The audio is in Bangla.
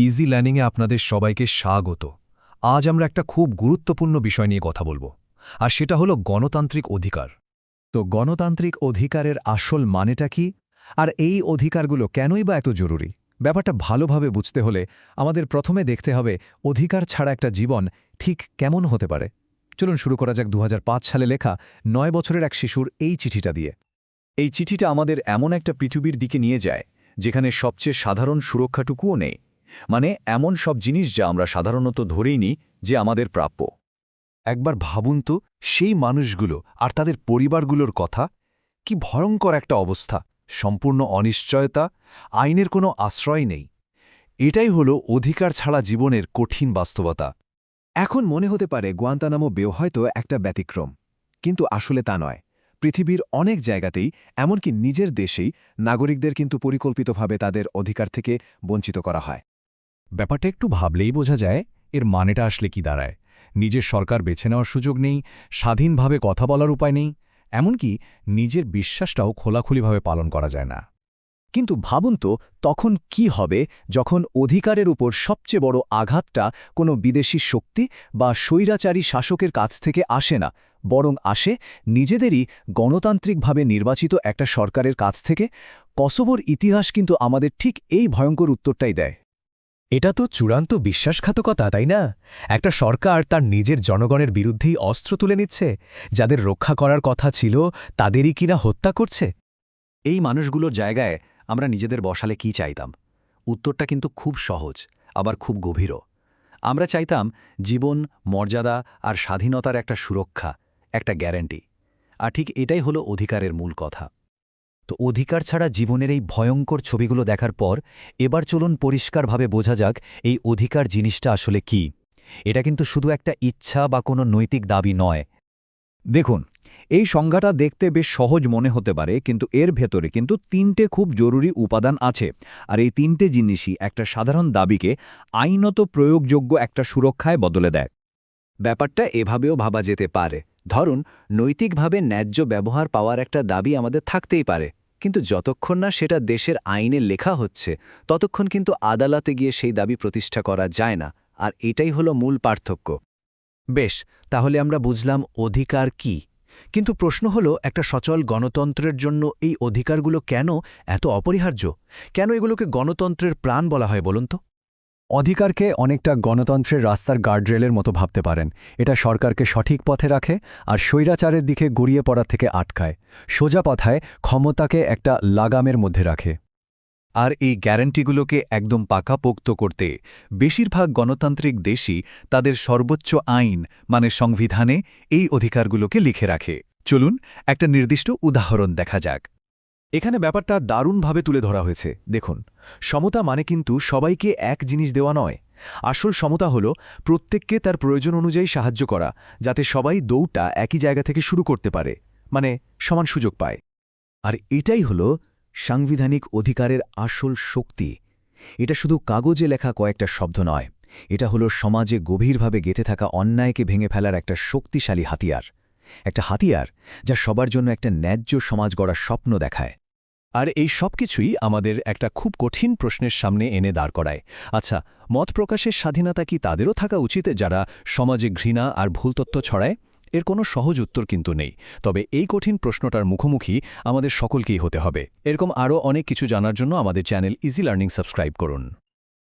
ইজি লার্নিংয়ে আপনাদের সবাইকে স্বাগত। আজ আমরা একটা খুব গুরুত্বপূর্ণ বিষয় নিয়ে কথা বলবো, আর সেটা হলো গণতান্ত্রিক অধিকার। তো গণতান্ত্রিক অধিকারের আসল মানেটা কি, আর এই অধিকারগুলো কেনই বা এত জরুরি? ব্যাপারটা ভালোভাবে বুঝতে হলে আমাদের প্রথমে দেখতে হবে অধিকার ছাড়া একটা জীবন ঠিক কেমন হতে পারে। চলুন শুরু করা যাক 2005 সালে লেখা 9 বছরের এক শিশুর এই চিঠিটা দিয়ে। এই চিঠিটা আমাদের এমন একটা পৃথিবীর দিকে নিয়ে যায় যেখানে সবচেয়ে সাধারণ সুরক্ষাটুকুও নেই, মানে এমন সব জিনিস যা আমরা সাধারণত ধরেই নিই যে আমাদের প্রাপ্য। একবার ভাবুন তো সেই মানুষগুলো আর তাদের পরিবারগুলোর কথা। কি ভয়ঙ্কর একটা অবস্থা, সম্পূর্ণ অনিশ্চয়তা, আইনের কোনো আশ্রয় নেই। এটাই হলো অধিকার ছাড়া জীবনের কঠিন বাস্তবতা। এখন মনে হতে পারে গুয়ান্তানামো বে হয়তো একটা ব্যতিক্রম, কিন্তু আসলে তা নয়। পৃথিবীর অনেক জায়গাতেই, এমনকি নিজের দেশেই, নাগরিকদের কিন্তু পরিকল্পিতভাবে তাদের অধিকার থেকে বঞ্চিত করা হয়। ব্যাপারটা একটু ভাবলেই বোঝা যায় এর মানেটা আসলে কি দাঁড়ায়। নিজের সরকার বেছে নেওয়ার সুযোগ নেই, স্বাধীনভাবে কথা বলার উপায় নেই, এমনকি নিজের বিশ্বাসটাও খোলাখুলিভাবে পালন করা যায় না। কিন্তু ভাবুন তো, তখন কি হবে যখন অধিকারের উপর সবচেয়ে বড় আঘাতটা কোনো বিদেশি শক্তি বা স্বৈরাচারী শাসকের কাছ থেকে আসে না, বরং আসে নিজেদেরই গণতান্ত্রিকভাবে নির্বাচিত একটা সরকারের কাছ থেকে? কসোভোর ইতিহাস কিন্তু আমাদের ঠিক এই ভয়ঙ্কর উত্তরটাই দেয়। এটা তো চূড়ান্ত বিশ্বাসঘাতকতা, তাই না? একটা সরকার তার নিজের জনগণের বিরুদ্ধেই অস্ত্র তুলে নিচ্ছে, যাদের রক্ষা করার কথা ছিল তাদেরই কিনা হত্যা করছে। এই মানুষগুলোর জায়গায় আমরা নিজেদের বসালে কি চাইতাম? উত্তরটা কিন্তু খুব সহজ, আবার খুব গভীরও। আমরা চাইতাম জীবন, মর্যাদা আর স্বাধীনতার একটা সুরক্ষা, একটা গ্যারান্টি। আর ঠিক এটাই হলো অধিকারের মূল কথা। তো অধিকার ছাড়া জীবনের এই ভয়ঙ্কর ছবিগুলো দেখার পর এবার চলুন পরিষ্কারভাবে বোঝা যাক এই অধিকার জিনিসটা আসলে কি। এটা কিন্তু শুধু একটা ইচ্ছা বা কোনো নৈতিক দাবি নয়। দেখুন, এই সংজ্ঞাটা দেখতে বেশ সহজ মনে হতে পারে, কিন্তু এর ভেতরে কিন্তু তিনটে খুব জরুরি উপাদান আছে। আর এই তিনটে জিনিসই একটা সাধারণ দাবিকে আইনত প্রয়োগযোগ্য একটা সুরক্ষায় বদলে দেয়। ব্যাপারটা এভাবেও ভাবা যেতে পারে, ধরুন নৈতিকভাবে ন্যায্য ব্যবহার পাওয়ার একটা দাবি আমাদের থাকতেই পারে, কিন্তু যতক্ষণ না সেটা দেশের আইনে লেখা হচ্ছে ততক্ষণ কিন্তু আদালতে গিয়ে সেই দাবি প্রতিষ্ঠা করা যায় না। আর এটাই হলো মূল পার্থক্য। বেশ, তাহলে আমরা বুঝলাম অধিকার কি, কিন্তু প্রশ্ন হলো একটা সচল গণতন্ত্রের জন্য এই অধিকারগুলো কেন এত অপরিহার্য? কেন এগুলোকে গণতন্ত্রের প্রাণ বলা হয় বলুন তো? অধিকারকে অনেকটা গণতন্ত্রের রাস্তার গার্ডরেলের মতো ভাবতে পারেন। এটা সরকারকে সঠিক পথে রাখে আর স্বৈরাচারের দিকে গড়িয়ে পড়া থেকে আটকায়। সোজা পথায় ক্ষমতাকে একটা লাগামের মধ্যে রাখে। আর এই গ্যারান্টিগুলোকে একদম পাকাপোক্ত করতে বেশিরভাগ গণতান্ত্রিক দেশই তাদের সর্বোচ্চ আইন মানে সংবিধানে এই অধিকারগুলোকে লিখে রাখে। চলুন একটা নির্দিষ্ট উদাহরণ দেখা যাক। এখানে ব্যাপারটা দারুণভাবে তুলে ধরা হয়েছে। দেখুন, সমতা মানে কিন্তু সবাইকে এক জিনিস দেওয়া নয়। আসল সমতা হলো প্রত্যেককে তার প্রয়োজন অনুযায়ী সাহায্য করা, যাতে সবাই দৌড়টা একই জায়গা থেকে শুরু করতে পারে, মানে সমান সুযোগ পায়। আর এটাই হলো সাংবিধানিক অধিকারের আসল শক্তি। এটা শুধু কাগজে লেখা কয়েকটা শব্দ নয়, এটা হলো সমাজে গভীরভাবে গেঁথে থাকা অন্যায়কে ভেঙে ফেলার একটা শক্তিশালী হাতিয়ার। একটা হাতিয়ার যা সবার জন্য একটা ন্যায্য সমাজ গড়ার স্বপ্ন দেখায়। আর এই সব কিছুই আমাদের একটা খুব কঠিন প্রশ্নের সামনে এনে দাঁড় করায়। আচ্ছা, মত প্রকাশের স্বাধীনতা কি তাদেরও থাকা উচিত যারা সমাজে ঘৃণা আর ভুল তথ্য ছড়ায়? এর কোনো সহজ উত্তর কিন্তু নেই, তবে এই কঠিন প্রশ্নটার মুখোমুখি আমাদের সকলকেই হতে হবে। এরকম আরও অনেক কিছু জানার জন্য আমাদের চ্যানেল ইজি লার্নিং সাবস্ক্রাইব করুন।